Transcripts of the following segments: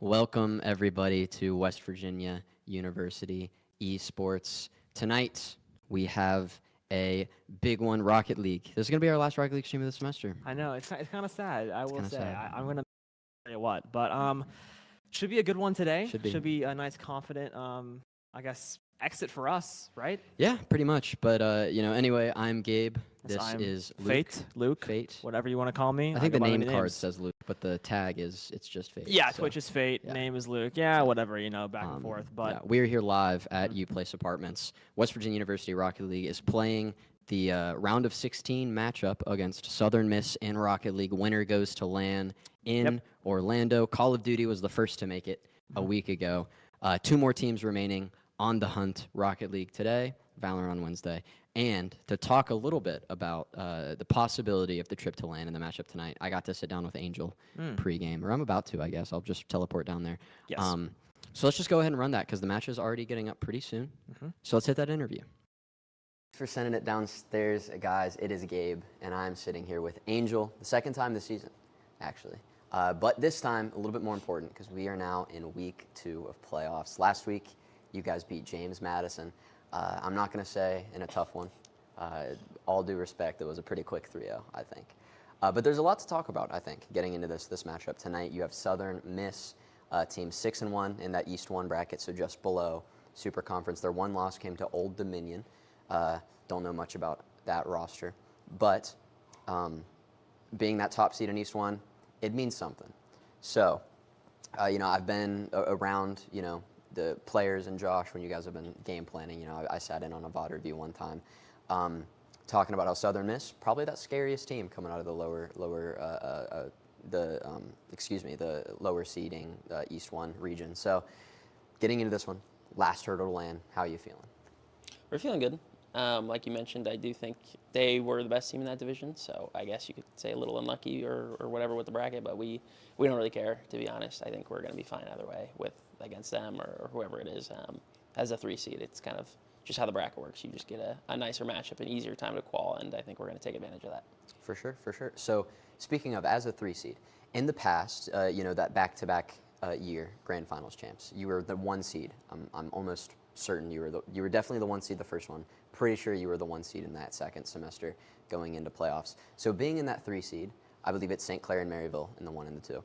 Welcome, everybody, to West Virginia University Esports. Tonight, we have a big one, Rocket League. This is going to be our last Rocket League stream of the semester. I know, it's kind of sad, I will say. sad. I'm going to tell you what, but should be a good one today. Should be a nice, confident, I guess, exit for us, right? Yeah, pretty much. But, anyway, I'm Gabe. Yes, This is Luke. Fate. Whatever you want to call me. I think the name card says Luke, but the tag it's just Fate. Yeah, so. Twitch is Fate, Yeah. Name is Luke. Yeah, whatever, back and forth. But yeah, we're here live at UPlace Apartments. West Virginia University Rocket League is playing the round of 16 matchup against Southern Miss in Rocket League. Winner goes to LAN in Orlando. Call of Duty was the first to make it a week ago. Two more teams remaining on the hunt. Rocket League today, Valorant on Wednesday. And to talk a little bit about the possibility of the trip to LAN in the matchup tonight, I got to sit down with Angel pregame, or I'm about to, I guess. I'll just teleport down there. Yes. So let's just go ahead and run that because the match is already getting up pretty soon. So let's hit that interview. Thanks for sending it downstairs, guys. It is Gabe, and I'm sitting here with Angel, the second time this season, actually. But this time, a little bit more important because we are now in week 2 of playoffs. Last week, you guys beat James Madison. I'm not going to say in a tough one. All due respect, it was a pretty quick 3-0, I think. But there's a lot to talk about, I think, getting into this matchup tonight. You have Southern Miss, team 6-1 in that East 1 bracket, so just below Super Conference. Their one loss came to Old Dominion. Don't know much about that roster. But being that top seed in East 1, it means something. So, I've been around, the players and Josh when you guys have been game planning. I sat in on a VOD review one time talking about how Southern Miss, probably that scariest team coming out of the lower seeding East 1 region. So getting into this one, last hurdle to LAN, how are you feeling? We're feeling good. Like you mentioned, I do think they were the best team in that division, so I guess you could say a little unlucky or whatever with the bracket, but we don't really care, to be honest. I think we're going to be fine either way against them or whoever it is. As a 3 seed, it's kind of just how the bracket works. You just get a nicer matchup, an easier time to qual, and I think we're going to take advantage of that. For sure. So speaking of as a 3 seed, in the past, that back-to-back year Grand Finals champs, you were the 1 seed. I'm almost certain you were definitely the 1 seed the first one. Pretty sure you were the 1 seed in that second semester going into playoffs. So being in that 3 seed, I believe it's St. Clair and Maryville in the 1 and the 2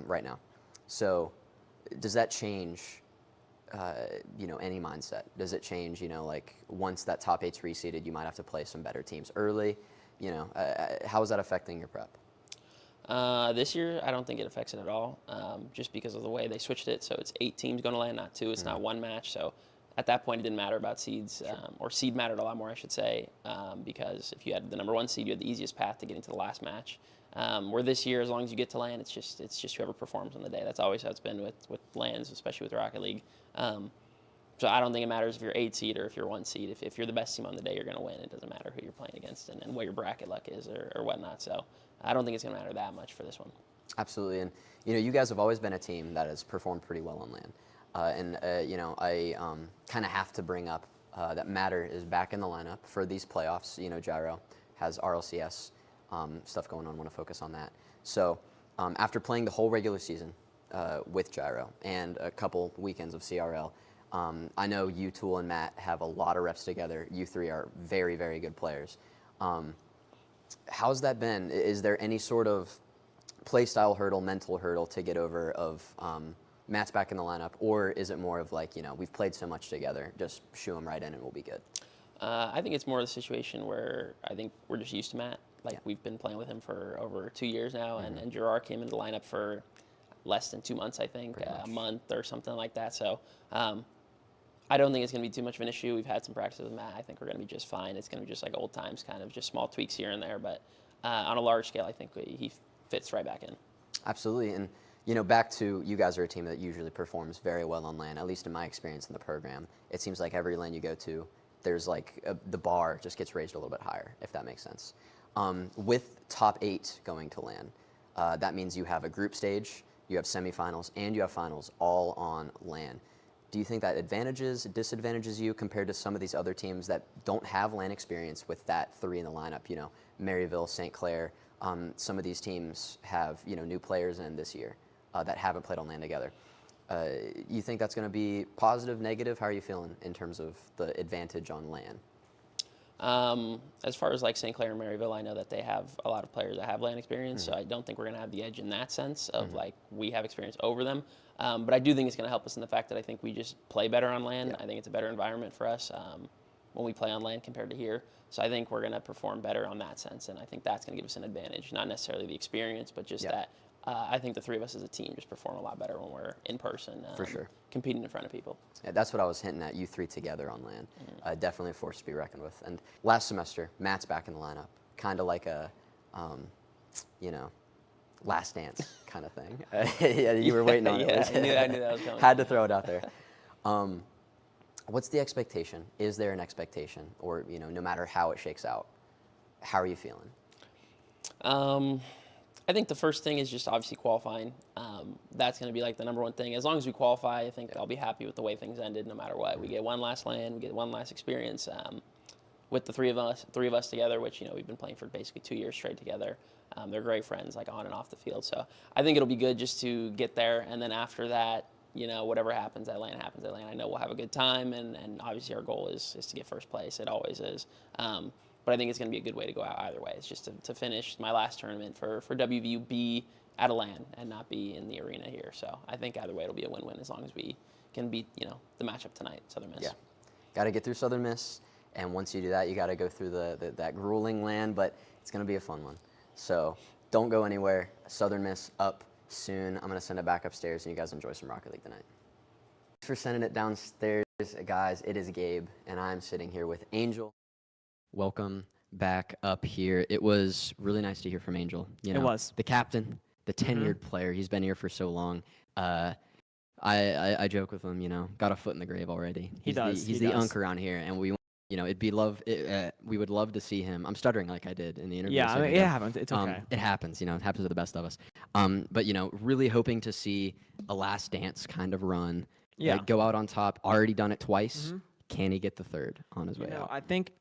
right now. So does that change, any mindset? Does it change, once that top 8's reseeded, you might have to play some better teams early? How is that affecting your prep? This year, I don't think it affects it at all, just because of the way they switched it. So it's 8 teams going to LAN, not 2. It's not 1 match. So at that point, it didn't matter about seeds, or seed mattered a lot more, I should say, because if you had the number 1 seed, you had the easiest path to getting to the last match. Where this year, as long as you get to LAN, it's just whoever performs on the day. That's always how it's been with LANs, especially with Rocket League. So I don't think it matters if you're 8 seed or if you're 1 seed. If you're the best team on the day, you're going to win. It doesn't matter who you're playing against and what your bracket luck is or whatnot. So I don't think it's going to matter that much for this one. Absolutely. And, you guys have always been a team that has performed pretty well on LAN. I kind of have to bring up that Matter is back in the lineup for these playoffs. Gyro has RLCS stuff going on. Want to focus on that. So after playing the whole regular season with Gyro and a couple weekends of CRL, I know you, Tool, and Matt have a lot of reps together. You 3 are very, very good players. How's that been? Is there any sort of play style hurdle, mental hurdle to get over of Matt's back in the lineup, or is it more of like, we've played so much together, just shoo him right in and we'll be good? I think it's more the situation where I think we're just used to Matt. We've been playing with him for over 2 years now, and Gerard came into the lineup for less than 2 months, I think, a month or something like that. So I don't think it's going to be too much of an issue. We've had some practice with Matt. I think we're going to be just fine. It's going to be just like old times, kind of just small tweaks here and there. But on a large scale, I think he fits right back in. Absolutely. And, back to you guys are a team that usually performs very well on LAN, at least in my experience in the program. It seems like every LAN you go to, there's the bar just gets raised a little bit higher, if that makes sense. With top 8 going to LAN, that means you have a group stage, you have semifinals, and you have finals all on LAN. Do you think that disadvantages you compared to some of these other teams that don't have LAN experience with that 3 in the lineup? Maryville, St. Clair, some of these teams have, new players in this year. that haven't played on LAN together. You think that's going to be positive, negative? How are you feeling in terms of the advantage on LAN? As far as like St. Clair and Maryville, I know that they have a lot of players that have LAN experience, so I don't think we're going to have the edge in that sense of like we have experience over them. But I do think it's going to help us in the fact that I think we just play better on LAN. I think it's a better environment for us when we play on LAN compared to here. So I think we're going to perform better on that sense, and I think that's going to give us an advantage. Not necessarily the experience, but just that I think the three of us as a team just perform a lot better when we're in person, for sure, competing in front of people. Yeah, that's what I was hinting at. You three together on LAN, definitely a force to be reckoned with. And last semester, Matt's back in the lineup, kind of like a, you know, Last Dance kind of thing. Yeah, you were waiting on it. I knew that was coming. Had to throw it out there. What's the expectation? Is there an expectation, or no matter how it shakes out, how are you feeling? I think the first thing is just obviously qualifying. That's going to be like the number one thing. As long as we qualify, I think I'll be happy with the way things ended. No matter what, we get one last LAN, we get one last experience with the three of us together, which we've been playing for basically 2 years straight together. They're great friends, like on and off the field. So I think it'll be good just to get there, and then after that, whatever happens at LAN happens at LAN. I know we'll have a good time, and obviously our goal is to get first place. It always is. But I think it's going to be a good way to go out either way. It's just to finish my last tournament for WVU be at a LAN and not be in the arena here. So I think either way it'll be a win-win as long as we can beat the matchup tonight, Southern Miss. Yeah, got to get through Southern Miss, and once you do that, you got to go through that grueling LAN, but it's going to be a fun one. So don't go anywhere. Southern Miss up soon. I'm going to send it back upstairs, and you guys enjoy some Rocket League tonight. Thanks for sending it downstairs, guys. It is Gabe, and I'm sitting here with Angel. Welcome back up here. It was really nice to hear from Angel. It was. The captain, the tenured player. He's been here for so long. I joke with him, got a foot in the grave already. He's the unk around here, and we would love to see him. I'm stuttering like I did in the interview. Yeah, it happens. It's okay. It happens, it happens to the best of us. But really hoping to see a Last Dance kind of run. Yeah. Go out on top. Already done it twice. Can he get the third on his way out? I think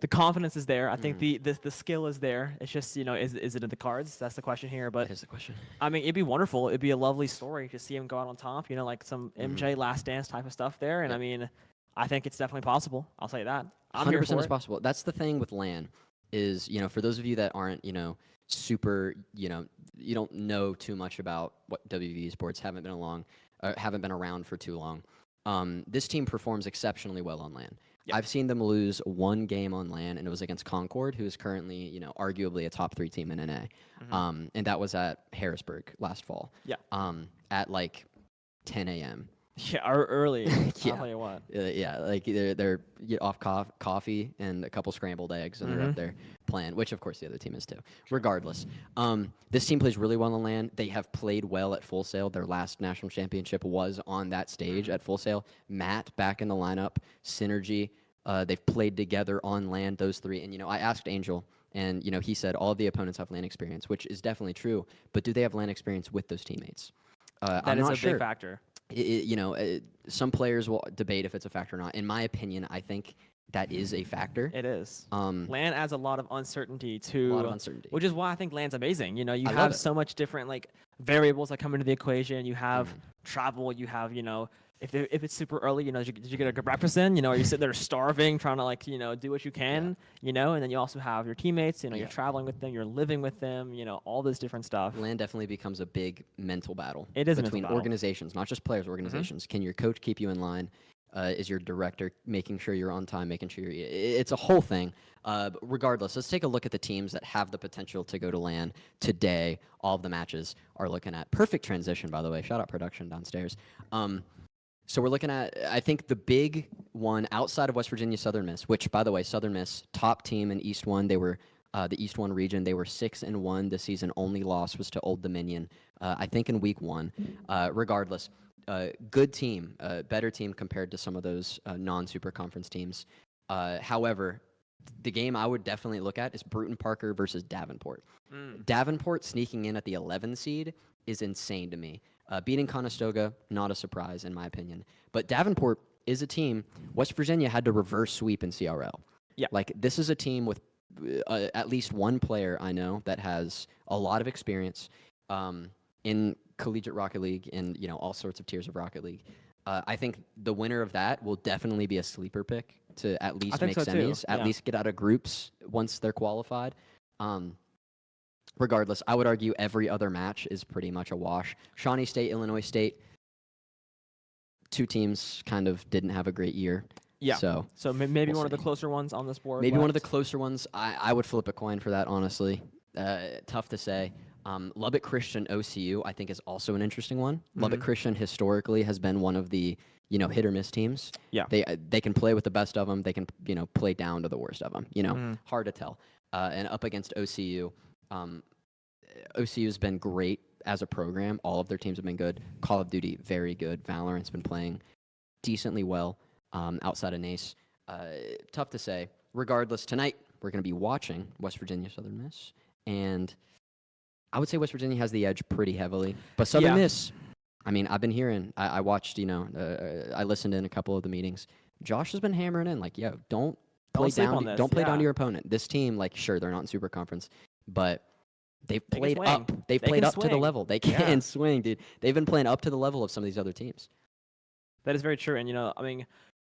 the confidence is there. I think the skill is there. It's just, is it in the cards? That's the question here. But that is the question. I mean, it'd be wonderful. It'd be a lovely story to see him go out on top, like some MJ Last Dance type of stuff there. And I mean, I think it's definitely possible. I'll say that. 100% is possible. That's the thing with LAN is, for those of you that aren't, super, you don't know too much about what WVU sports, haven't been around for too long. This team performs exceptionally well on LAN. Yep. I've seen them lose one game on LAN, and it was against Concord, who is currently, arguably a top 3 team in NA. And that was at Harrisburg last fall. Yeah. At like 10 a.m. Yeah, early. Yeah. I'll tell you what. Yeah, like they're off coffee and a couple scrambled eggs, and they're up there playing, which of course the other team is too. Regardless, this team plays really well on LAN. They have played well at Full Sail. Their last national championship was on that stage at Full Sail. Matt back in the lineup, Synergy. They've played together on LAN, those three. And I asked Angel, and he said all of the opponents have LAN experience, which is definitely true. But do they have LAN experience with those teammates? That is a big factor. Some players will debate if it's a factor or not. In my opinion, I think that is a factor. It is. LAN adds a lot of uncertainty to. A lot of uncertainty. Which is why I think LAN's amazing. You have so much different variables that come into the equation. You have travel. You have if it's super early, did you get a good breakfast in? Are you sitting there starving, trying to do what you can, and then you also have your teammates. You're traveling with them, you're living with them. All this different stuff. LAN definitely becomes a big mental battle. It is between organizations, not just players. Organizations. Can your coach keep you in line? Is your director making sure you're on time, making sure it's a whole thing. But regardless, let's take a look at the teams that have the potential to go to LAN today. All of the matches are looking at perfect transition, by the way. Shout out production downstairs. So we're looking at, I think, the big one outside of West Virginia, Southern Miss, which, by the way, Southern Miss, top team in East 1. They were the East 1 region. They were 6-1 this season. Only loss was to Old Dominion, I think, in week 1. Regardless, good team, better team compared to some of those non-super conference teams. However, the game I would definitely look at is Bruton Parker versus Davenport. Davenport sneaking in at the 11 seed is insane to me. Beating Conestoga, not a surprise in my opinion. But Davenport is a team. West Virginia had to reverse sweep in CRL. Yeah. This is a team with at least one player I know that has a lot of experience. In collegiate Rocket League and, all sorts of tiers of Rocket League. I think the winner of that will definitely be a sleeper pick to at least make semis, at least get out of groups once they're qualified. Regardless, I would argue every other match is pretty much a wash. Shawnee State, Illinois State, two teams kind of didn't have a great year. Yeah. So maybe one of the closer ones on this board. Maybe one of the closer ones. I would flip a coin for that, honestly. Tough to say. Lubbock Christian OCU, I think, is also an interesting one. Lubbock Christian historically has been one of the hit or miss teams. Yeah. They can play with the best of them. They can play down to the worst of them. Hard to tell. And up against OCU, OCU's been great as a program. All of their teams have been good. Call of Duty, very good. Valorant's been playing decently well outside of NACE. Tough to say. Regardless, tonight we're going to be watching West Virginia Southern Miss, and I would say West Virginia has the edge pretty heavily. But Southern Miss, I mean, I've been hearing, I watched, I listened in a couple of the meetings. Josh has been hammering in, like, don't play down to your opponent. This team, like, sure, they're not in Super Conference, but they've played up. They've played up to the level. They can swing, dude. They've been playing up to the level of some of these other teams. That is very true. And, I mean,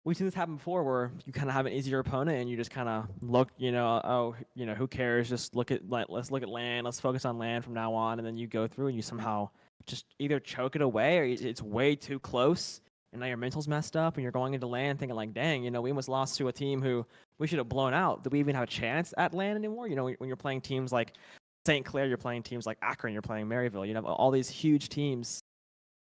we've seen this happen before where you kind of have an easier opponent and you just kind of look, who cares? Just let's look at LAN. Let's focus on LAN from now on. And then you go through and you somehow just either choke it away or it's way too close. And now your mental's messed up and you're going into LAN thinking like, dang, we almost lost to a team who we should have blown out. Do we even have a chance at LAN anymore? When you're playing teams like St. Clair, you're playing teams like Akron, you're playing Maryville. You have all these huge teams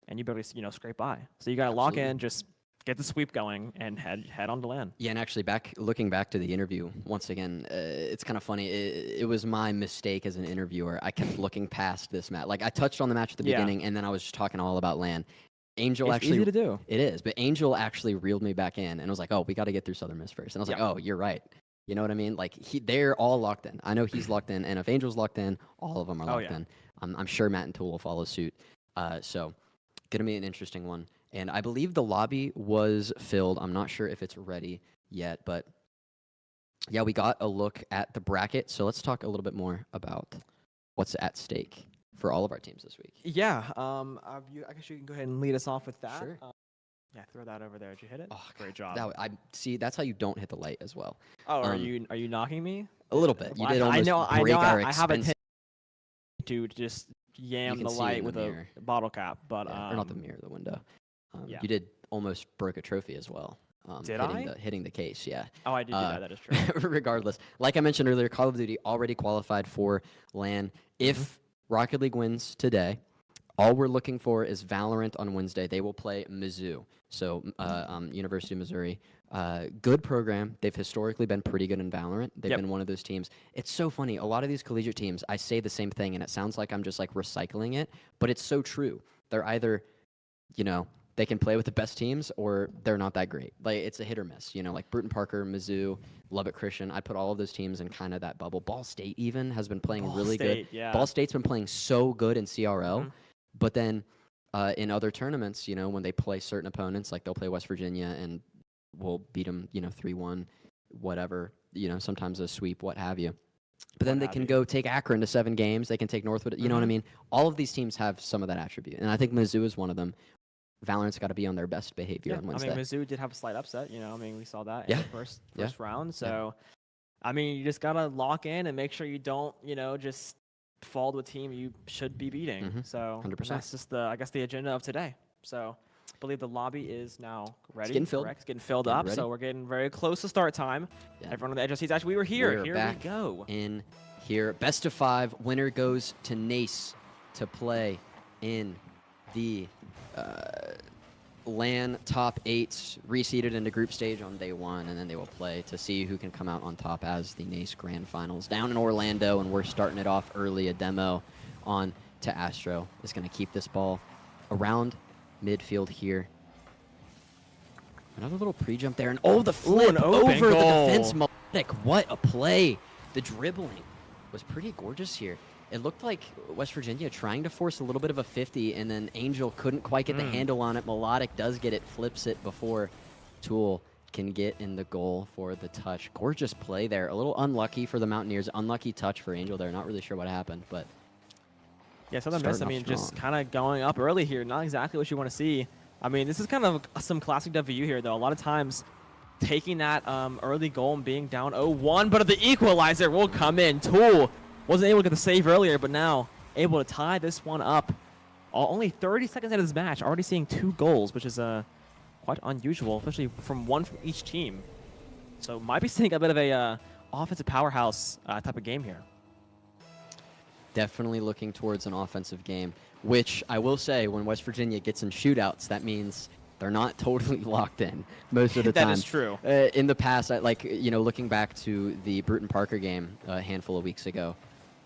and you barely, scrape by. So you got to lock in, just get the sweep going and head on to LAN. Yeah, and actually looking back to the interview, once again, it's kind of funny. It was my mistake as an interviewer. I kept looking past this match. Like, I touched on the match at the beginning, and then I was just talking all about LAN. Angel it's easy to do. It is, but Angel actually reeled me back in and was like, oh, we got to get through Southern Miss first. And I was like, oh, you're right. You know what I mean? Like, they're all locked in. I know he's locked in, and if Angel's locked in, all of them are locked in. I'm sure Matt and Tool will follow suit. So, going to be an interesting one. And I believe the lobby was filled. I'm not sure if it's ready yet, but yeah, we got a look at the bracket. So let's talk a little bit more about what's at stake for all of our teams this week. Yeah, I guess you can go ahead and lead us off with that. Sure. Yeah, throw that over there. Did you hit it? Oh, great job. See, that's how you don't hit the light as well. Oh, are you knocking me? A little bit. You did almost break our expense. I have a tendency to just yam the light with a bottle cap, but or not the mirror, the window. You did almost broke a trophy as well. Hitting the case, yeah. Oh, I did do that. That is true. Regardless, like I mentioned earlier, Call of Duty already qualified for LAN. If Rocket League wins today, all we're looking for is Valorant on Wednesday. They will play Mizzou, so University of Missouri. Good program. They've historically been pretty good in Valorant. They've been one of those teams. It's so funny. A lot of these collegiate teams, I say the same thing, and it sounds like I'm just like recycling it, but it's so true. They're either, they can play with the best teams, or they're not that great. Like, it's a hit or miss. Like Bruton Parker, Mizzou, Lubbock Christian. I'd put all of those teams in kind of that bubble. Ball State even has been playing really good. Yeah. Ball State's been playing so good in CRL, but then in other tournaments, when they play certain opponents, like they'll play West Virginia and we'll beat them, 3-1, whatever. Sometimes a sweep, what have you. But then they can go take Akron to 7 games. They can take Northwood. You know what I mean? All of these teams have some of that attribute, and I think Mizzou is one of them. Valorant's got to be on their best behavior on Wednesday. I mean, Mizzou did have a slight upset. We saw that in the first round. So, I mean, you just got to lock in and make sure you don't, just fall to a team you should be beating. So 100%. That's just the agenda of today. So, I believe the lobby is now ready. It's getting filled. Correct? It's getting filled up. Ready. So we're getting very close to start time. Yeah. Everyone on the edge of seats. Actually, we were here. Here we go. In here, best of 5. Winner goes to NACE to play in the LAN top 8, reseeded into group stage on day 1, and then they will play to see who can come out on top as the NACE Grand Finals down in Orlando, and we're starting it off early. A demo on to Astro is going to keep this ball around midfield here. Another little pre-jump there, and the flip over the defense. Melodic, what a play. The dribbling was pretty gorgeous here. It looked like West Virginia trying to force a little bit of a 50, and then Angel couldn't quite get the handle on it. Melodic does get it, flips it before Tool can get in the goal for the touch. Gorgeous play there. A little unlucky for the Mountaineers. Unlucky touch for Angel there. Not really sure what happened, but Yeah, Southern Miss, I mean, just kind of going up early here. Not exactly what you want to see. I mean, this is kind of some classic WVU here, though. A lot of times taking that early goal and being down 0-1, but the equalizer will come in. Tool wasn't able to get the save earlier, but now able to tie this one up. Only 30 seconds into this match, already seeing 2 goals, which is quite unusual, especially from one from each team. So might be seeing a bit of a offensive powerhouse type of game here. Definitely looking towards an offensive game, which I will say, when West Virginia gets in shootouts, that means they're not totally locked in most of the time. That is true. In the past, looking back to the Bruton Parker game a handful of weeks ago,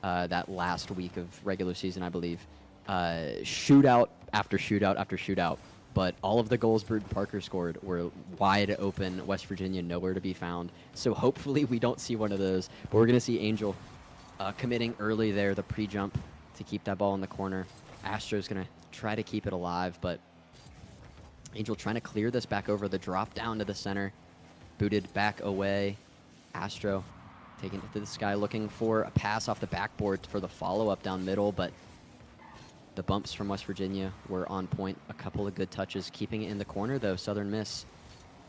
that last week of regular season, I believe, shootout after shootout after shootout. But all of the goals Bruton Parker scored were wide open. West Virginia nowhere to be found. So hopefully we don't see one of those. But we're going to see Angel committing early there, the pre-jump to keep that ball in the corner. Astro's going to try to keep it alive, but Angel trying to clear this back over the drop down to the center. Booted back away. Astro taking it to the sky, looking for a pass off the backboard for the follow-up down middle, but the bumps from West Virginia were on point. A couple of good touches, keeping it in the corner, though. Southern Miss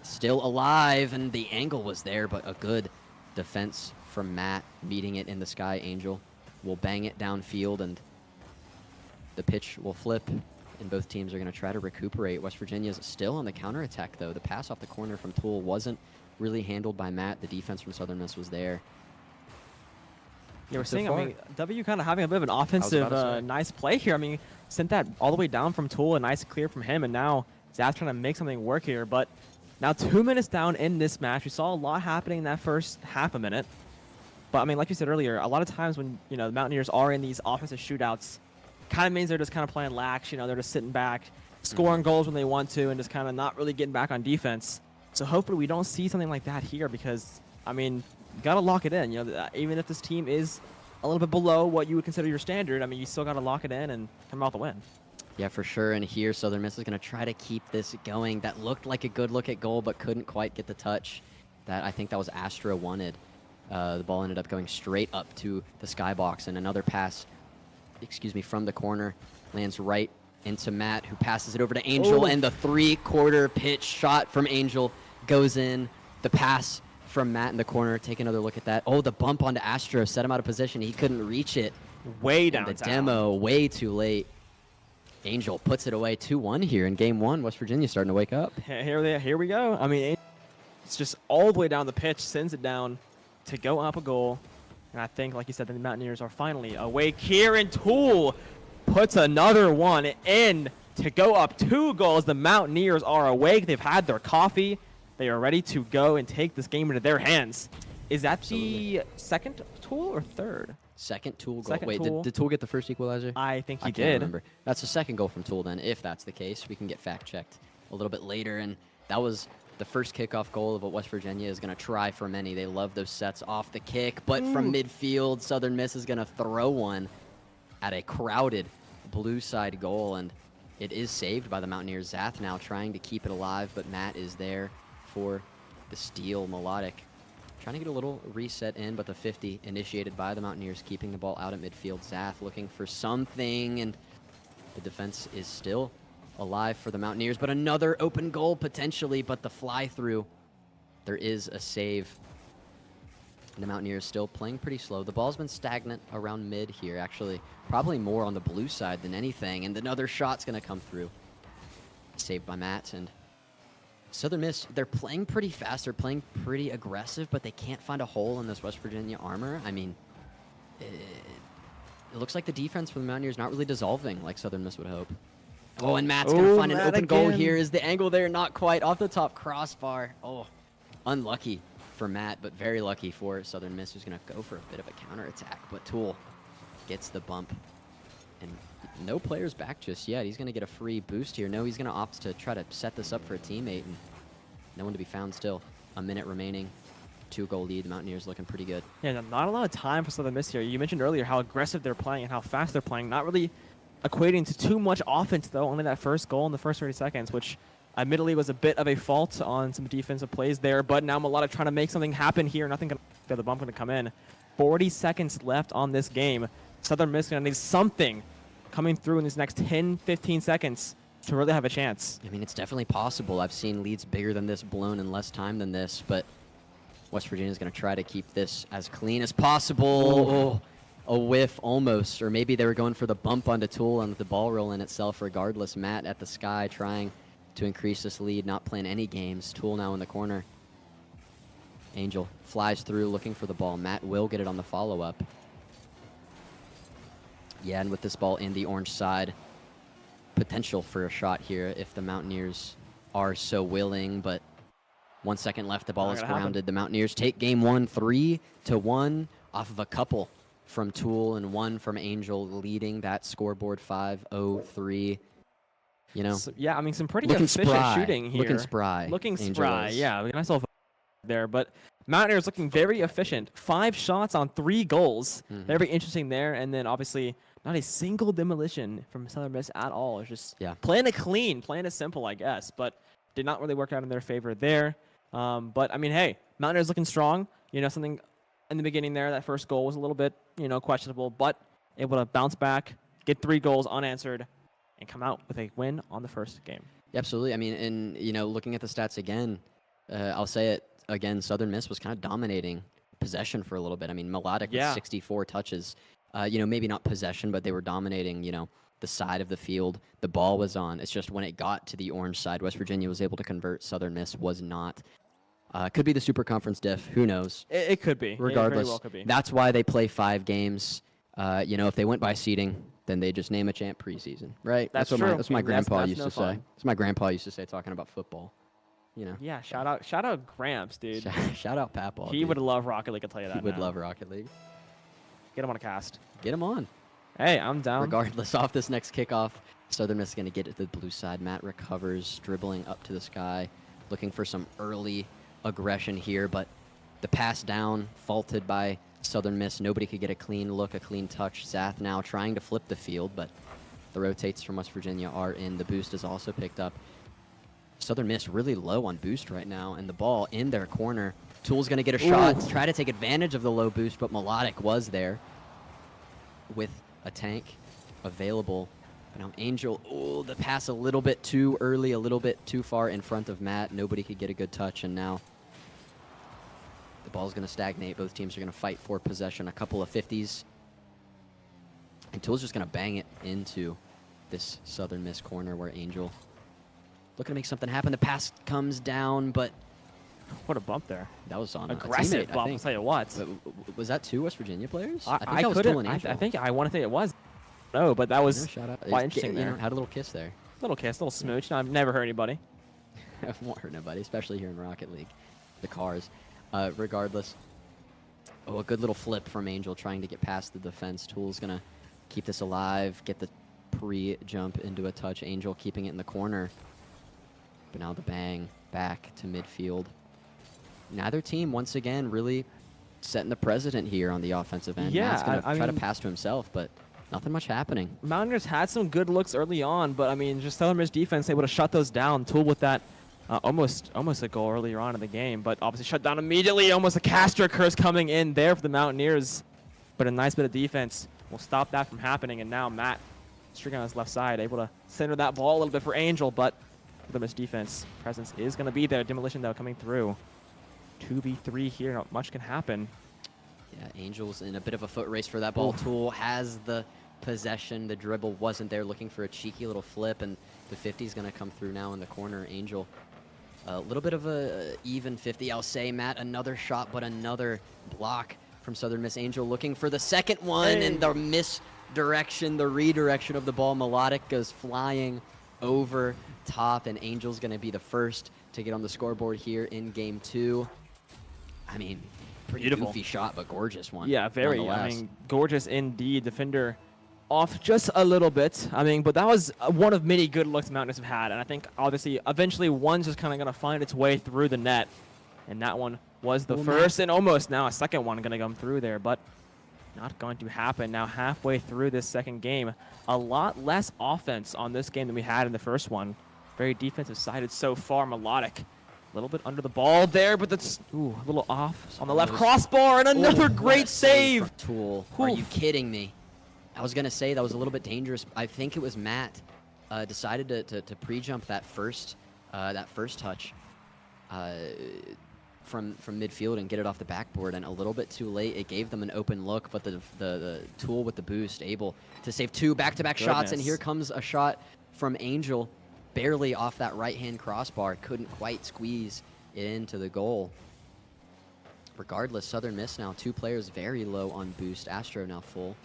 still alive, and the angle was there, but a good defense from Matt, meeting it in the sky. Angel will bang it downfield, and the pitch will flip, and both teams are going to try to recuperate. West Virginia's still on the counterattack, though. The pass off the corner from Tool wasn't really handled by Matt. The defense from Southern Miss was there. Yeah, we're seeing, I mean, W kind of having a bit of an offensive nice play here. I mean, sent that all the way down from Tool, a nice clear from him, and now Zach's trying to make something work here. But now 2 minutes down in this match, we saw a lot happening in that first half a minute. But, I mean, like you said earlier, a lot of times when, you know, the Mountaineers are in these offensive shootouts, kind of means they're just kind of playing lax. You know, they're just sitting back, scoring goals when they want to, and just kind of not really getting back on defense. So hopefully we don't see something like that here because, I mean, you got to lock it in. You know, even if this team is a little bit below what you would consider your standard, I mean, you still got to lock it in and come out the win. Yeah, for sure. And here, Southern Miss is going to try to keep this going. That looked like a good look at goal, but couldn't quite get the touch that I think that was Astro wanted. The ball ended up going straight up to the skybox, and another pass, from the corner lands right into Matt, who passes it over to Angel, and the three-quarter pitch shot from Angel goes in. The pass from Matt in the corner. Take another look at that. Oh, the bump onto Astro set him out of position. He couldn't reach it. Way down. The demo, way too late. Angel puts it away 2-1 here in game one. West Virginia starting to wake up. Here we go. I mean, it's just all the way down the pitch, sends it down to go up a goal. And I think, like you said, the Mountaineers are finally awake here, and Tool puts another one in to go up 2 goals. The Mountaineers are awake. They've had their coffee. They are ready to go and take this game into their hands. Is that the second Tool or third? Second Tool goal. Second Wait, Tool. Did Tool get the first equalizer? I think he I can't did. remember. That's the second goal from Tool then, if that's the case. We can get fact-checked a little bit later. And that was the first kickoff goal of what West Virginia is going to try for many. They love those sets off the kick, but from midfield, Southern Miss is going to throw one at a crowded blue side goal, and it is saved by the Mountaineers. Zath now trying to keep it alive, but Matt is there for the steal. Melodic trying to get a little reset in, but the 50 initiated by the Mountaineers, keeping the ball out at midfield. Zath looking for something, and the defense is still alive for the Mountaineers, but another open goal potentially, but the fly through, there is a save. And the Mountaineers still playing pretty slow. The ball's been stagnant around mid here, actually probably more on the blue side than anything, and another shot's going to come through. Saved by Matt. And Southern Miss, they're playing pretty fast, they're playing pretty aggressive, but they can't find a hole in this West Virginia armor. I mean, it looks like the defense for the Mountaineers not really dissolving like Southern Miss would hope. Oh, and Matt's going to find an open goal here. Is the angle there? Not quite. Off the top crossbar. Oh, unlucky for Matt, but very lucky for Southern Miss, who's going to go for a bit of a counterattack. But Tool gets the bump. And no players back just yet. He's going to get a free boost here. No, he's going to opt to try to set this up for a teammate. And no one to be found still. A minute remaining. 2-goal lead. The Mountaineers looking pretty good. Yeah, not a lot of time for Southern Miss here. You mentioned earlier how aggressive they're playing and how fast they're playing. Not really equating to too much offense, though. Only that first goal in the first 30 seconds, which admittedly was a bit of a fault on some defensive plays there. But now Melodic trying to make something happen here. Nothing going to, the bump going to come in. 40 seconds left on this game. Southern Miss going to need something coming through in these next 10, 15 seconds to really have a chance. I mean, it's definitely possible. I've seen leads bigger than this blown in less time than this, but West Virginia's going to try to keep this as clean as possible. Oh, a whiff almost, or maybe they were going for the bump onto Tool and the ball rolling itself regardless. Matt at the sky trying to increase this lead, not playing any games. Tool now in the corner. Angel flies through looking for the ball. Matt will get it on the follow-up. Yeah, and with this ball in the orange side, potential for a shot here if the Mountaineers are so willing, but 1 second left, the ball is grounded. The Mountaineers take game 1 3-1 off of a couple from Tool and 1 from Angel, leading that scoreboard 5-0-3. You know, So, yeah, I mean, some pretty looking efficient spry. shooting here. Looking spry. Looking Angel spry, is. yeah. We got myself there, but Mountaineers looking very efficient. 5 shots on 3 goals. Very interesting there. And then obviously not a single demolition from Southern Miss at all. It's just playing it clean, playing it simple, I guess. But did not really work out in their favor there. But I mean, hey, Mountaineers looking strong. You know, something in the beginning there, that first goal was a little bit, you know, questionable, but able to bounce back, get 3 goals unanswered, and come out with a win on the first game. Absolutely. I mean, and, you know, looking at the stats again, I'll say it again, Southern Miss was kind of dominating possession for a little bit. I mean, Melodic with 64 touches. You know, maybe not possession, but they were dominating, you know, the side of the field. The ball was on. It's just when it got to the orange side, West Virginia was able to convert. Southern Miss was not. Could be the Super Conference diff. Who knows? It could be. Regardless, it very well could be. That's why they play 5 games. You know, if they went by seeding, then they just name a champ preseason, right? That's what true. That's what my grandpa That's used no to fun. say. That's what my grandpa used to say talking about football. You know. Yeah, shout out Gramps, dude. Shout out Papal. He would love Rocket League, I'll tell you that. He would now. love Rocket League. Get him on a cast. Get him on. Hey, I'm down. Regardless, off this next kickoff, Southern Miss is going to get it to the blue side. Matt recovers, dribbling up to the sky, looking for some early aggression here, but the pass down, faulted by Southern Miss. Nobody could get a clean look, a clean touch. Zath now trying to flip the field, but the rotates from West Virginia are in. The boost is also picked up. Southern Miss really low on boost right now, and the ball in their corner. Tool's going to get a shot, try to take advantage of the low boost, but Melodic was there with a tank available. But now Angel, the pass a little bit too early, a little bit too far in front of Matt. Nobody could get a good touch, and now the ball's going to stagnate. Both teams are going to fight for possession. A couple of 50s. And Tool's just going to bang it into this Southern Miss corner where Angel looking to make something happen. The pass comes down, but What a bump there. that was on Aggressive a teammate, bump, I I'll think. tell you what. Was that 2 West Virginia players? I think that was Tool couldn't. and Angel. I think I want to say it was. No, but that was No, shout out. quite interesting there. Had a little kiss there. Little kiss, little smooch. No, I've never hurt anybody. I won't hurt nobody, especially here in Rocket League. The cars. Regardless. Oh, a good little flip from Angel trying to get past the defense. Tool's going to keep this alive, get the pre-jump into a touch. Angel keeping it in the corner. But now the bang back to midfield. Neither team, once again, really setting the precedent here on the offensive end. Yeah, Matt's going to I try to mean, pass to himself, but nothing much happening. Mountaineers had some good looks early on, but I mean, just Southern Miss defense able to shut those down. Tool with that almost a goal earlier on in the game, but obviously shut down immediately. Almost a caster curse coming in there for the Mountaineers, but a nice bit of defense will stop that from happening. And now Matt, streaking on his left side, able to center that ball a little bit for Angel, but the Miss defense presence is going to be there. Demolition though coming through. 2v3 here, not much can happen. Yeah, Angel's in a bit of a foot race for that ball. Tool has the possession. The dribble wasn't there, looking for a cheeky little flip, and the 50 is going to come through now in the corner. Angel, a little bit of a even 50, I'll say. Matt, another shot, but another block from Southern Miss. Angel looking for the second one, and the misdirection, the redirection of the ball. Melodic goes flying over top, and Angel's going to be the first to get on the scoreboard here in game 2. I mean, pretty Beautiful. goofy shot, but gorgeous one. Yeah, very. I nonetheless. mean, gorgeous indeed. Defender off just a little bit. I mean, but that was one of many good looks Mountaineers have had. And I think, obviously, eventually one's just kind of going to find its way through the net. And that one was the first, and almost now a second one going to come through there. But not going to happen. Now halfway through this second game, a lot less offense on this game than we had in the first one. Very defensive sided so far. Melodic. A little bit under the ball there, but that's a little off on the left crossbar, and another great save. Tool. Are you kidding me? I was going to say that was a little bit dangerous. I think it was Matt decided to pre-jump that first touch from midfield and get it off the backboard, and a little bit too late. It gave them an open look, but the Tool with the boost able to save 2 back-to-back shots, and here comes a shot from Angel, barely off that right-hand crossbar. Couldn't quite squeeze it into the goal. Regardless, Southern Miss now 2 players very low on boost. Astro now full.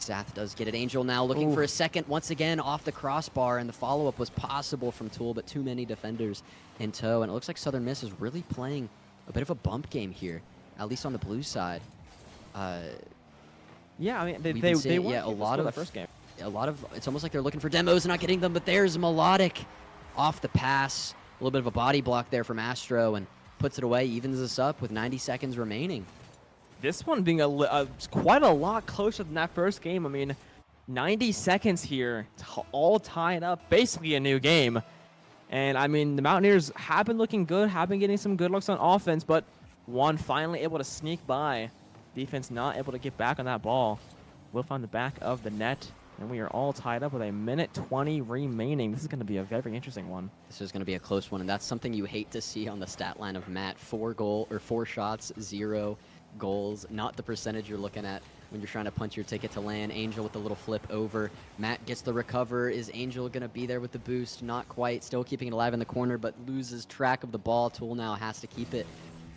Zath does get it. Angel now looking for a second once again off the crossbar, and the follow-up was possible from Tool, but too many defenders in tow, and it looks like Southern Miss is really playing a bit of a bump game here, at least on the blue side. Yeah, I mean, they won a lot of the first game. It's almost like they're looking for demos and not getting them, but there's Melodic off the pass. A little bit of a body block there from Astro, and puts it away, evens us up with 90 seconds remaining. This one being quite a lot closer than that first game. I mean, 90 seconds here, all tied up, basically a new game. And I mean, the Mountaineers have been looking good, have been getting some good looks on offense, but one finally able to sneak by. Defense not able to get back on that ball. Will find the back of the net, and we are all tied up with 1:20 remaining. This is going to be a very interesting one. This is going to be a close one, and that's something you hate to see on the stat line of Matt. 4 shots, 0 goals. Not the percentage you're looking at when you're trying to punch your ticket to land. Angel with the little flip over. Matt gets the recover. Is Angel going to be there with the boost? Not quite. Still keeping it alive in the corner, but loses track of the ball. Tool now has to keep it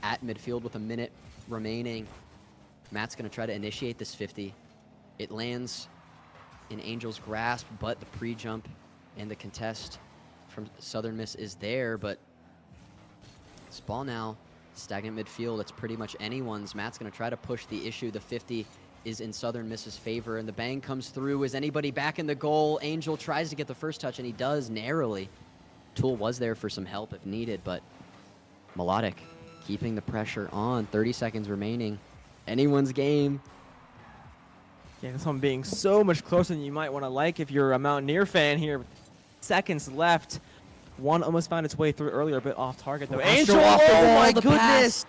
at midfield with 1 minute remaining. Matt's going to try to initiate this 50. It lands in Angel's grasp, but the pre-jump and the contest from Southern Miss is there, but this ball now stagnant midfield. It's pretty much anyone's. Matt's going to try to push the issue. The 50 is in Southern Miss's favor, and the bang comes through. Is anybody back in the goal? Angel tries to get the first touch, and he does narrowly. Tool was there for some help if needed, but Melodic keeping the pressure on. 30 seconds remaining. Anyone's game. Yeah, this one being so much closer than you might want to like if you're a Mountaineer fan here. Seconds left. One almost found its way through earlier, a bit off target though. Angel off the wall, my goodness!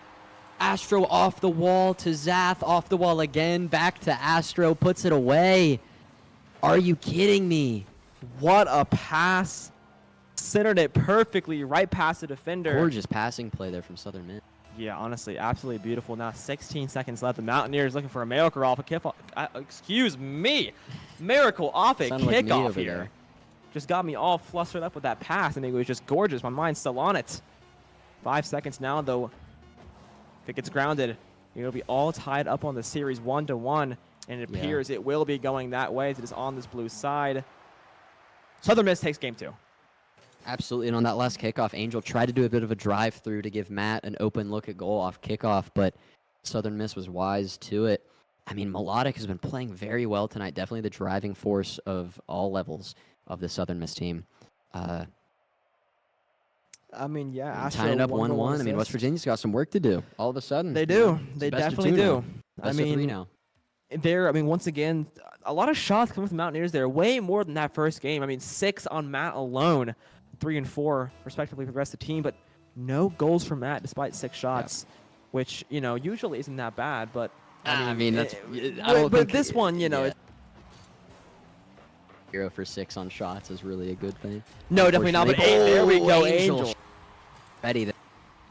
Astro off the wall to Zath, off the wall again, back to Astro, puts it away. Are you kidding me? What a pass. Centered it perfectly right past the defender. Gorgeous passing play there from Southern Miss. Yeah, honestly, absolutely beautiful. Now 16 seconds left. The Mountaineers looking for a miracle off a kickoff. Excuse me. Miracle off a kickoff here. There. Just got me all flustered up with that pass. I mean, it was just gorgeous. My mind's still on it. 5 seconds now, though. If it gets grounded, it'll be all tied up on the series 1-1. And it appears it will be going that way as it is on this blue side. Southern Miss takes game 2. Absolutely, and on that last kickoff, Angel tried to do a bit of a drive-through to give Matt an open look at goal off kickoff, but Southern Miss was wise to it. I mean, Melodic has been playing very well tonight, definitely the driving force of all levels of the Southern Miss team. I mean, yeah. Tying it up 1-1. I mean, West Virginia's got some work to do all of a sudden. They do. They definitely do. Best of 3 now. I mean, once again, a lot of shots coming from the Mountaineers there. Way more than that first game. I mean, 6 on Matt alone. 3 and 4 respectively for the rest of the team, but no goals from Matt despite 6 shots, which, you know, usually isn't that bad, but I mean that's but this one, you know, it's 0 for 6 on shots is really a good thing. No, definitely not, but there we go, Angel. Ready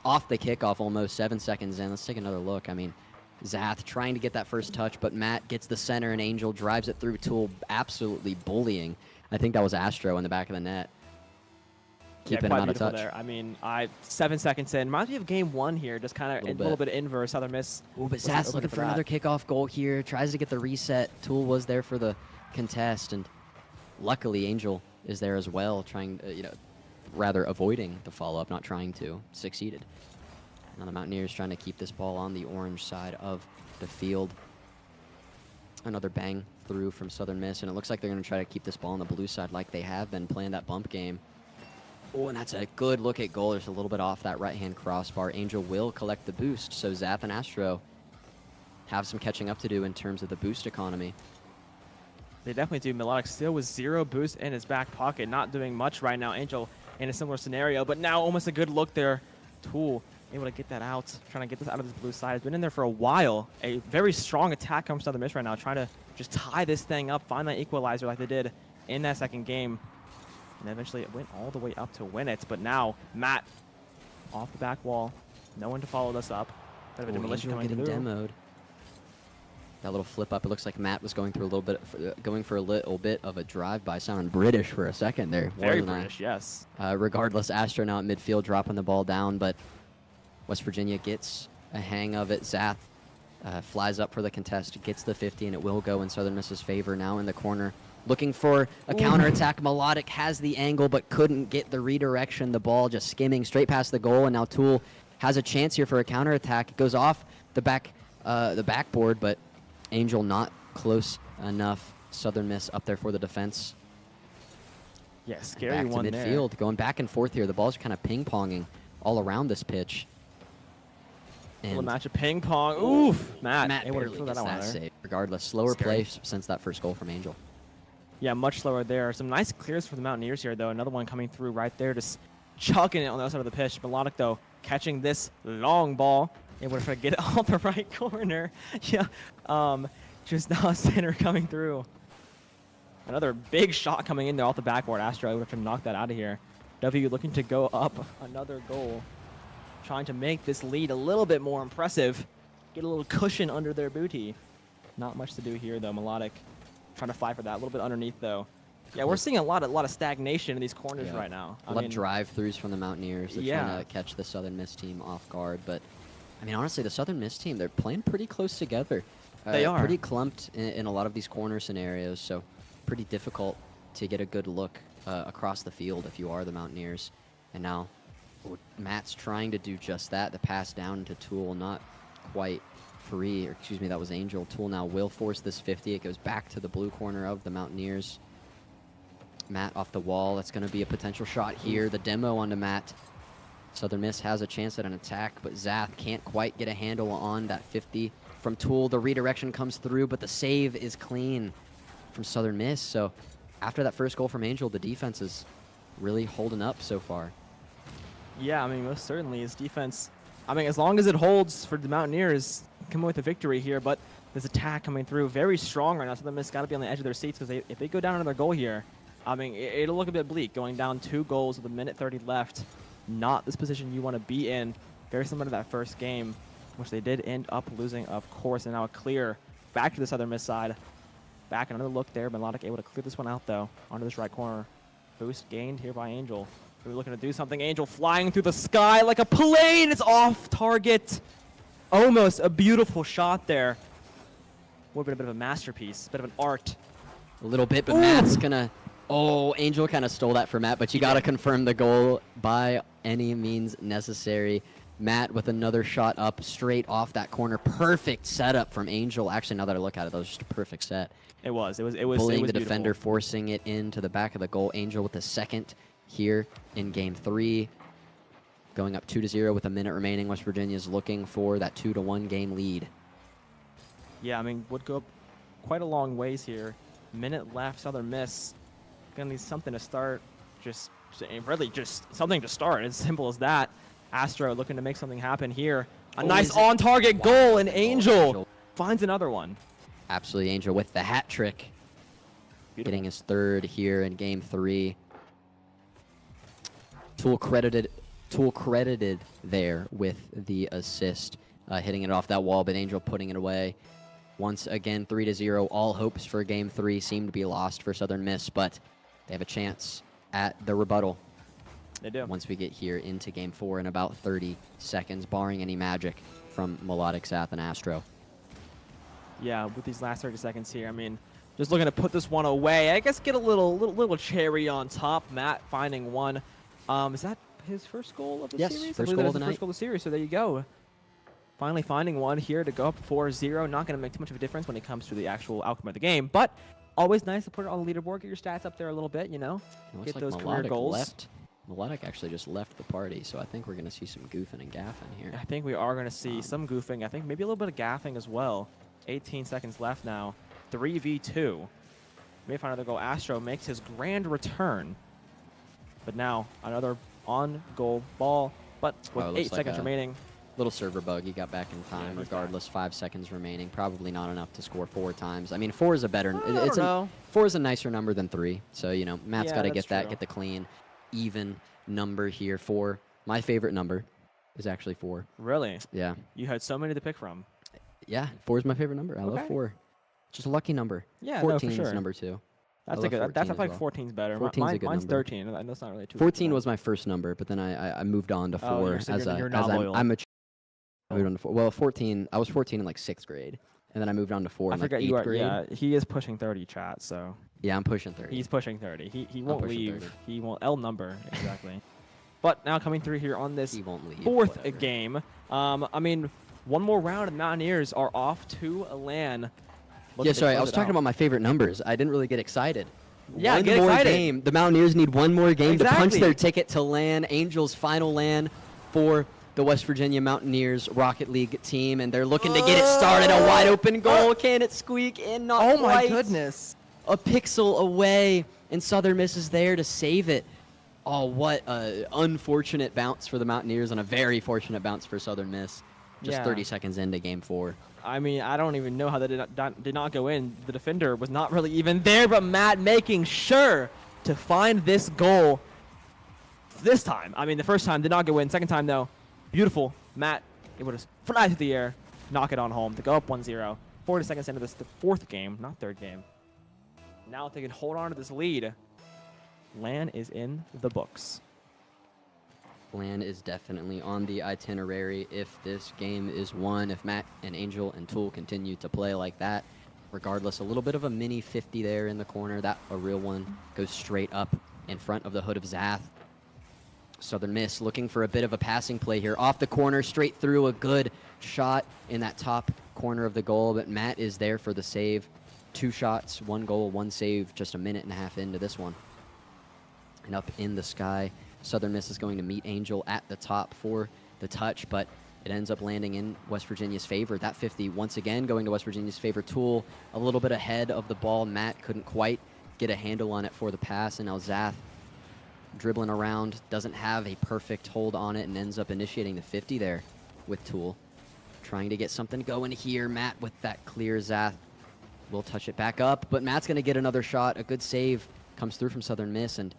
off the kickoff almost 7 seconds in. Let's take another look. I mean, Zath trying to get that first touch, but Matt gets the center and Angel drives it through. Tool absolutely bullying. I think that was Astro in the back of the net. Keeping him out of touch. There. I mean, 7 seconds in. Reminds me of game 1 here, just kind of a little bit inverse. Southern Miss. Ooh, but Zath's looking for another kickoff goal here. Tries to get the reset. Tool was there for the contest, and luckily Angel is there as well, trying, rather avoiding the follow-up, not trying to. Succeeded. Now the Mountaineers trying to keep this ball on the orange side of the field. Another bang through from Southern Miss, and it looks like they're going to try to keep this ball on the blue side like they have been playing that bump game. Oh, and that's a good look at goal. There's a little bit off that right-hand crossbar. Angel will collect the boost, so Zath and Astro have some catching up to do in terms of the boost economy. They definitely do. Melodic still with 0 boost in his back pocket, not doing much right now. Angel in a similar scenario, but now almost a good look there. Tool able to get that out, trying to get this out of this blue side. It's been in there for a while. A very strong attack comes to the miss right now, trying to just tie this thing up, find that equalizer like they did in that second game. And eventually it went all the way up to win it. But now, Matt, off the back wall. No one to follow this up. Bit of a demolition coming getting through. demoed. That little flip up. It looks like Matt was going through a little bit, going for a little bit of a drive-by. Sounding British for a second there. Very British, yes. Regardless, Astro now at midfield, dropping the ball down, but West Virginia gets a hang of it. Zath flies up for the contest, gets the 50, and it will go in Southern Miss's favor. Now in the corner, looking for a counterattack. Melodic has the angle, but couldn't get the redirection. The ball just skimming straight past the goal, and now Tool has a chance here for a counterattack. It goes off the backboard, but Angel not close enough. Southern Miss up there for the defense. Yeah, scary back one to midfield, there. going back and forth here. The balls are kind of ping-ponging all around this pitch. Little match of ping pong. Oof, Matt able to barely throw gets that one that there. save. Regardless, slower Scary. play since that first goal from Angel. Yeah, much slower there. Some nice clears for the Mountaineers here, though. Another one coming through right there, just chucking it on the other side of the pitch. Melodic, though, catching this long ball. Able to try to get it off the right corner. Yeah, just now center coming through. Another big shot coming in there off the backboard. Astro able to knock that out of here. W looking to go up another goal. Trying to make this lead a little bit more impressive. Get a little cushion under their booty. Not much to do here, though. Melodic trying to fight for that. A little bit underneath, though. Yeah, we're seeing a lot of stagnation in these corners right now. A lot of drive-throughs from the Mountaineers. They're trying to catch the Southern Miss team off guard. But, I mean, honestly, the Southern Miss team, they're playing pretty close together. They are. Pretty clumped in a lot of these corner scenarios, so pretty difficult to get a good look across the field if you are the Mountaineers. And now Matt's trying to do just that. The pass down to Tool, not quite free. Or excuse me, that was Angel. Tool now will force this 50. It goes back to the blue corner of the Mountaineers. Matt off the wall. That's going to be a potential shot here. The demo onto Matt. Southern Miss has a chance at an attack, but Zath can't quite get a handle on that 50 from Tool. The redirection comes through, but the save is clean from Southern Miss. So after that first goal from Angel, the defense is really holding up so far. Yeah, I mean, most certainly his defense. I mean, as long as it holds for the Mountaineers, come with a victory here. But this attack coming through very strong right now. Southern Miss got to be on the edge of their seats because if they go down another goal here, I mean, it'll look a bit bleak. Going down 2 goals with a minute 30 left. Not this position you want to be in. Very similar to that first game, which they did end up losing, of course. And now a clear back to the Southern Miss side. Back, another look there. Melodic able to clear this one out, though, onto this right corner. Boost gained here by Angel. We're looking to do something. Angel flying through the sky like a plane. It's off target. Almost a beautiful shot there. Would have been a bit of a masterpiece, a bit of an art. A little bit, but Matt's going to... Oh, Angel kind of stole that from Matt, but you got to confirm the goal by any means necessary. Matt with another shot up straight off that corner. Perfect setup from Angel. Actually, now that I look at it, that was just a perfect set. It was bullying the beautiful. Defender, forcing it into the back of the goal. Angel with the second here in Game 3. Going up 2-0 with a minute remaining. West Virginia is looking for that 2-1 game lead. Yeah, I mean, would go up quite a long ways here. Minute left, Southern Miss. Gonna need something to start. Really just something to start. As simple as that. Astro looking to make something happen here. A nice on-target goal, and Angel finds another one. Absolutely, Angel with the hat trick. Beautiful. Getting his third here in Game 3. Tool credited there with the assist, hitting it off that wall, but Angel putting it away. Once again, 3-0. All hopes for Game 3 seem to be lost for Southern Miss, but they have a chance at the rebuttal. They do. Once we get here into Game 4 in about 30 seconds, barring any magic from Melodic, Zath, and Astro. Yeah, with these last 30 seconds here, I mean, just looking to put this one away. I guess get a little cherry on top. Matt finding one. Is that his first goal of the series? Yes, first goal of the night. First goal of the series, so there you go. Finally finding one here to go up 4-0. Not going to make too much of a difference when it comes to the actual outcome of the game, but always nice to put it on the leaderboard, get your stats up there a little bit, you know? Get those career goals. Melodic actually just left the party, so I think we're going to see some goofing and gaffing here. I think we are going to see some goofing. I think maybe a little bit of gaffing as well. 18 seconds left now. 3v2. May find another goal. Astro makes his grand return. But now another on-goal ball But with it 8 looks like seconds a remaining, little server bug. He got back in time. he's Regardless, 5 seconds remaining. Probably not enough to score 4 times. I mean, 4 is a better. I don't know. 4 is a nicer number than 3. So you know, Matt's Yeah, got to that's get that, true. get the clean, even number here. 4. My favorite number is actually 4. Really? Yeah. You had so many to pick from. Yeah, 4 is my favorite number. I love Okay. 4. Just a lucky number. Yeah, no, for 14 is sure. number 2. That's love a good. 14 That's I as feel like well. 14's better. 14's a good Mine's number. 13, and that's not really too. 14 was my first number, but then I moved on to 4 Oh, you're not loyal. I'm a I moved on to 4. Well, 14. I was 14 in like 6th grade, and then I moved on to 4 I in like forget 8th you are. grade. Yeah, he is pushing 30, chat. So Yeah, I'm pushing 30. he's pushing 30. He won't pushing leave. 30. He won't L number exactly. But now coming through here on this He won't leave. 4th whatever. game. I mean, one more round, and Mountaineers are off to a LAN. Yeah, sorry. I was talking about my favorite numbers. I didn't really get excited. Yeah, one get more excited. game. The Mountaineers need one more game to punch Exactly. their ticket to LAN. Angels' final LAN for the West Virginia Mountaineers Rocket League team, and they're looking to get it started. A wide open goal. Can it squeak in? Not Oh my quite. goodness! A pixel away, and Southern Miss is there to save it. Oh, what a unfortunate bounce for the Mountaineers and a very fortunate bounce for Southern Miss. Just Yeah. 30 seconds into Game 4. I mean, I don't even know how that did not go in. The defender was not really even there, but Matt making sure to find this goal this time. I mean, the first time did not go in. Second time, though, beautiful. Matt able to fly through the air, knock it on home to go up 1-0. 40 seconds into this, the 4th game, not 3rd game. Now if they can hold on to this lead, LAN is in the books. LAN is definitely on the itinerary if this game is won. If Matt and Angel and Tool continue to play like that, regardless, a little bit of a mini 50 there in the corner. That a real one goes straight up in front of the hood of Zath. Southern Miss looking for a bit of a passing play here. Off the corner, straight through, a good shot in that top corner of the goal, but Matt is there for the save. 2 shots, 1 goal, 1 save, just a minute and a half into this one. And up in the sky, Southern Miss is going to meet Angel at the top for the touch, but it ends up landing in West Virginia's favor. That 50 once again going to West Virginia's favor. Tool a little bit ahead of the ball. Matt couldn't quite get a handle on it for the pass, and now Zath dribbling around, doesn't have a perfect hold on it, and ends up initiating the 50 there with Tool. Trying to get something going here. Matt with that clear. Zath will touch it back up, but Matt's going to get another shot. A good save comes through from Southern Miss, and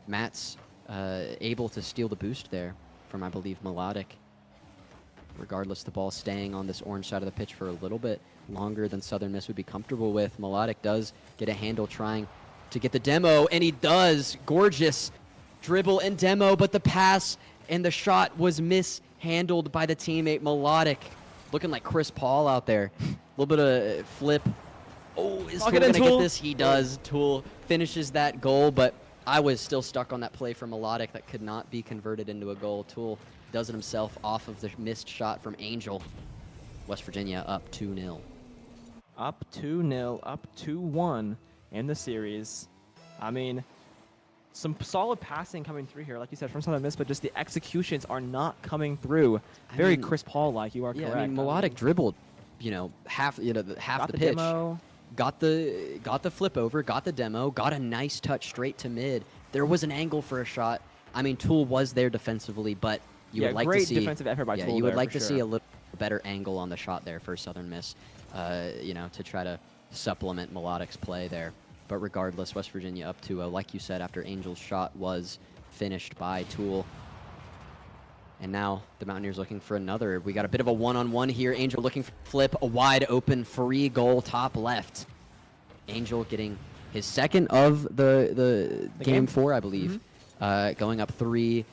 Matt's able to steal the boost there from, I believe, Melodic. Regardless, the ball staying on this orange side of the pitch for a little bit longer than Southern Miss would be comfortable with. Melodic does get a handle trying to get the demo, and he does. Gorgeous dribble and demo, but the pass and the shot was mishandled by the teammate. Melodic looking like Chris Paul out there. A little bit of flip. Oh, is Tool going to get this? He does. Tool finishes that goal, but I was still stuck on that play for Melodic that could not be converted into a goal. Tool does it himself off of the missed shot from Angel. West Virginia up 2-0. Up 2-0, up 2-1 in the series. I mean, some solid passing coming through here, like you said, from Southern Miss, but just the executions are not coming through. Very Chris Paul-like. You are correct. I mean, Melodic dribbled, half the pitch. Demo. Got the flip over, got the demo, got a nice touch straight to mid. There was an angle for a shot. I mean, Tool was there defensively, but you would like to see great defensive effort by Tool. You would there, like for to sure. see a little better angle on the shot there for Southern Miss, to try to supplement Melodic's play there. But regardless, West Virginia up 2-0, like you said, after Angel's shot was finished by Tool. And now the Mountaineers looking for another. We got a bit of a one-on-one here. Angel looking for flip, a wide open free goal top left. Angel getting his second of the game 4, I believe. Going up 3-0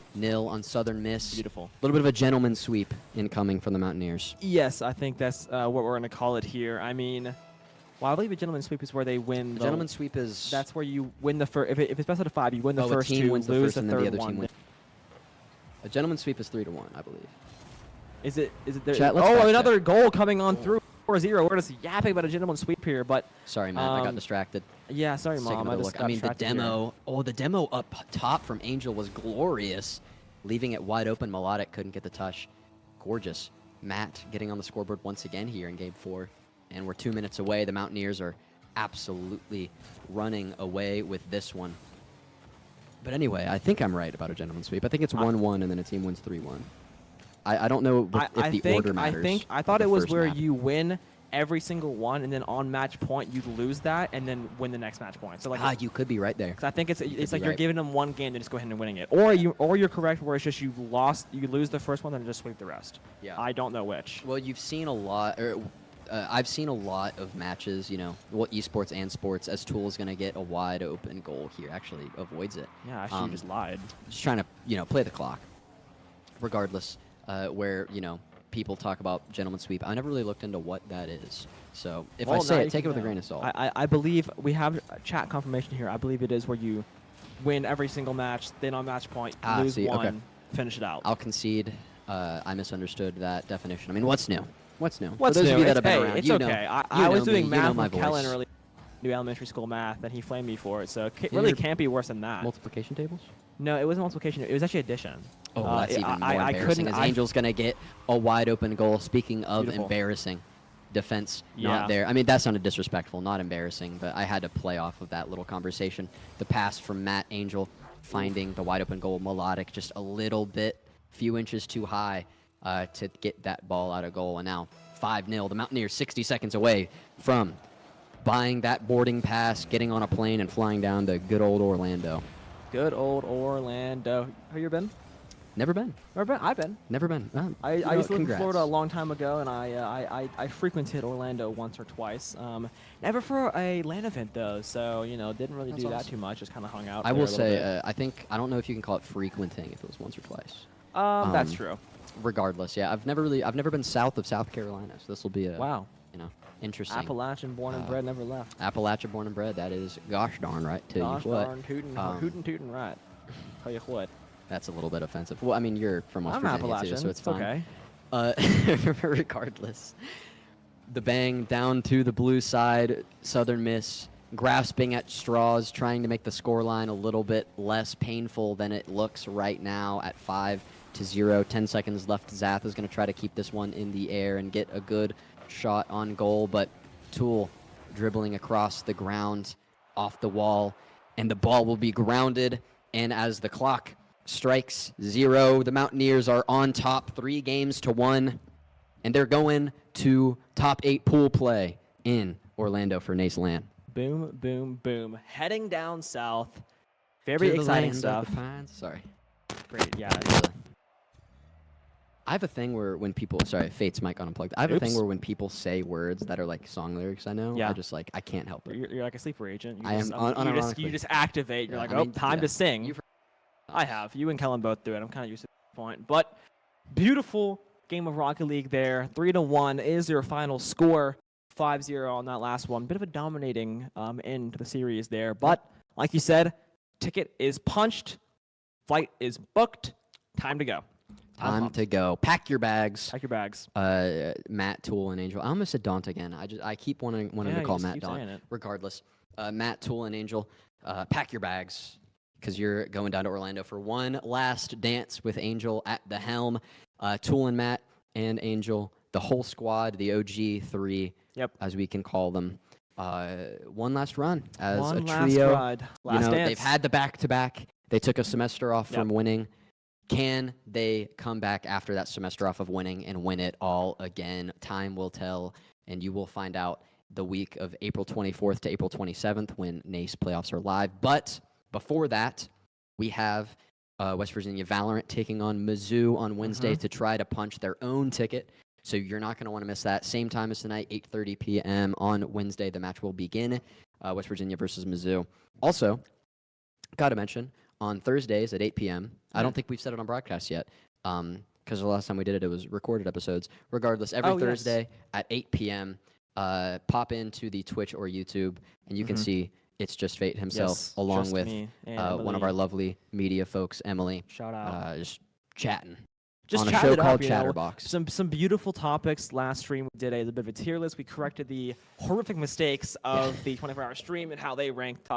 on Southern Miss. Beautiful. A little bit of a gentleman sweep incoming from the Mountaineers. Yes, I think that's what we're going to call it here. I mean, I believe a gentleman's sweep is where they win. The gentleman's sweep is... That's where you win the first. If it's best out of 5, you win the a first team 2, wins the lose first, the and then third the other one. team wins. A gentleman's sweep is 3-1, I believe. Is it there? Chat, let's fact another check. goal coming on through 4-0. We're just yapping about a gentleman's sweep here, but Sorry, Matt, I got distracted. yeah, sorry, Let's take Mom. I another just look. got I mean, the distracted here. demo. Oh, the demo up top from Angel was glorious. Leaving it wide open. Melodic couldn't get the touch. Gorgeous. Matt getting on the scoreboard once again here in Game 4. And we're 2 minutes away. The Mountaineers are absolutely running away with this one. But anyway, I think I'm right about a gentleman sweep. I think it's 1-1 and then a team wins 3-1. I don't know if the order matters. I thought it was where map. you win every single one, and then on match point you lose that, and then win the next match point. So like, you could be right there. I think it's like you're giving them one game, then just go ahead and winning it, or you're correct where it's just you lose the first one, then just sweep the rest. Yeah. I don't know which. Well, you've seen a lot, I've seen a lot of matches. Esports and sports, as Tool is going to get a wide open goal here. Actually, avoids it. Yeah, actually, you just lied. Just trying to play the clock. Regardless, where people talk about gentleman sweep. I never really looked into what that is. So if I say it, take it with a grain of salt. I believe we have chat confirmation here. I believe it is where you win every single match, then on match point, lose one, okay. Finish it out. I'll concede. I misunderstood that definition. I mean, what's new? What's new? What's For those new? of you that have been Hey, around, it's okay. I was doing math with Kellen early, new elementary school math, and he flamed me for it. So it really can't be worse than that. Multiplication tables? No, it wasn't multiplication. It was actually addition. Oh, that's even more embarrassing. As Angel's going to get a wide open goal. Speaking of embarrassing, defense not there. I mean, that sounded disrespectful, not embarrassing, but I had to play off of that little conversation. The pass from Matt, Angel finding the wide open goal. Melodic just a little bit, few inches too high to get that ball out of goal. And now 5-0. The Mountaineers 60 seconds away from buying that boarding pass, getting on a plane, and flying down to good old Orlando. Good old Orlando. Have you ever been? Never been. Never been? I've been. Never been. I used to live in Florida a long time ago, and I frequented Orlando once or twice. Never for a LAN event, though, so, didn't really do that too much. Just kind of hung out I will say, I don't know if you can call it frequenting if it was once or twice. That's true. Regardless, yeah. I've never been south of South Carolina, so this will be a interesting. Appalachian born and bred, never left. Appalachia born and bred. That is gosh darn right. Gosh darn tootin' right. Tell you what. That's a little bit offensive. Well, I mean, you're from West Virginia too, so it's fine. Okay. Regardless, the bang down to the blue side. Southern Miss grasping at straws, trying to make the scoreline a little bit less painful than it looks right now at 5-0. 10 seconds left. Zath is going to try to keep this one in the air and get a good shot on goal, but Tool dribbling across the ground off the wall, and the ball will be grounded. And as the clock strikes 0, the Mountaineers are on top 3-1, and they're going to top 8 pool play in Orlando for NACE LAN. Boom, boom, boom. Heading down south. Very exciting stuff. Sorry. Great, yeah. I have a thing where when people, Fate's mic unplugged. I have a thing where when people say words that are like song lyrics, I know, I just I can't help it. You're like a sleeper agent. You just activate. You're like, time to sing. I have. You and Kellen both do it. I'm kind of used to this point. But beautiful game of Rocket League there. 3-1 is your final score. 5-0 on that last one. Bit of a dominating end to the series there. But like you said, ticket is punched. Flight is booked. Time to go. Time to go. Pack your bags. Pack your bags. Matt, Tool, and Angel. I almost said Daunt again. I keep wanting to call Matt Daunt. Regardless, Matt, Tool, and Angel, pack your bags because you're going down to Orlando for one last dance with Angel at the helm. Tool and Matt and Angel, the whole squad, the OG 3, as we can call them. One last run as a trio. Last dance. They've had the back-to-back. They took a semester off from winning. Can they come back after that semester off of winning and win it all again? Time will tell, and you will find out the week of April 24th to April 27th when NACE playoffs are live. But before that, we have West Virginia Valorant taking on Mizzou on Wednesday to try to punch their own ticket. So you're not going to want to miss that. Same time as tonight, 8:30 p.m. on Wednesday, the match will begin. West Virginia versus Mizzou. Also, got to mention, on Thursdays at 8 p.m., I don't think we've said it on broadcast yet, because the last time we did it, it was recorded episodes. Regardless, every Thursday at 8 p.m., pop into the Twitch or YouTube, and you can see It's Just Fate himself, along with one of our lovely media folks, Emily. Shout out. Just chatting. Just on a show called Chatterbox. Some beautiful topics. Last stream we did a bit of a tier list. We corrected the horrific mistakes of the 24-hour stream and how they ranked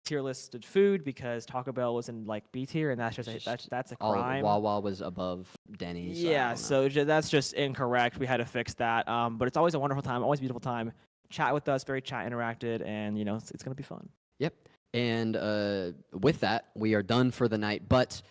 tier listed food, because Taco Bell was in like B tier, and that's a crime. Wawa was above Denny's. Yeah, so that's just incorrect. We had to fix that. But it's always a wonderful time, always a beautiful time. Chat with us, very chat interacted, and it's gonna be fun. Yep. And with that, we are done for the night. But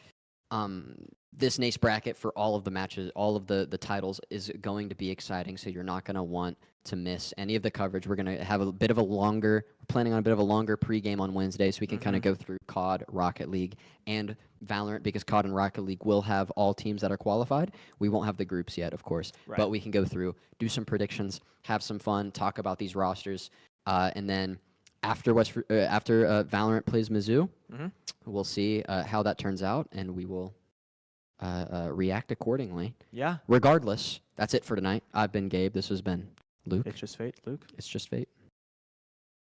this NACE bracket for all of the matches, all of the titles is going to be exciting, so you're not going to want to miss any of the coverage. We're going to have a bit of a longer, we're planning on a bit of a longer pregame on Wednesday, so we can kind of go through COD, Rocket League, and Valorant, because COD and Rocket League will have all teams that are qualified. We won't have the groups yet, of course, but we can go through, do some predictions, have some fun, talk about these rosters, and then after Valorant plays Mizzou, we'll see how that turns out, and we will react accordingly. Yeah. Regardless, that's it for tonight. I've been Gabe. This has been Luke. It's just fate, Luke. It's just fate.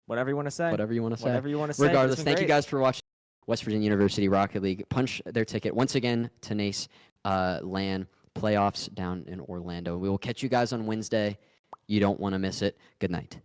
Whatever you want to say. Whatever you want to say. Whatever you want to say. Regardless, thank you guys for watching West Virginia University Rocket League punch their ticket once again to NACE LAN playoffs down in Orlando. We will catch you guys on Wednesday. You don't want to miss it. Good night.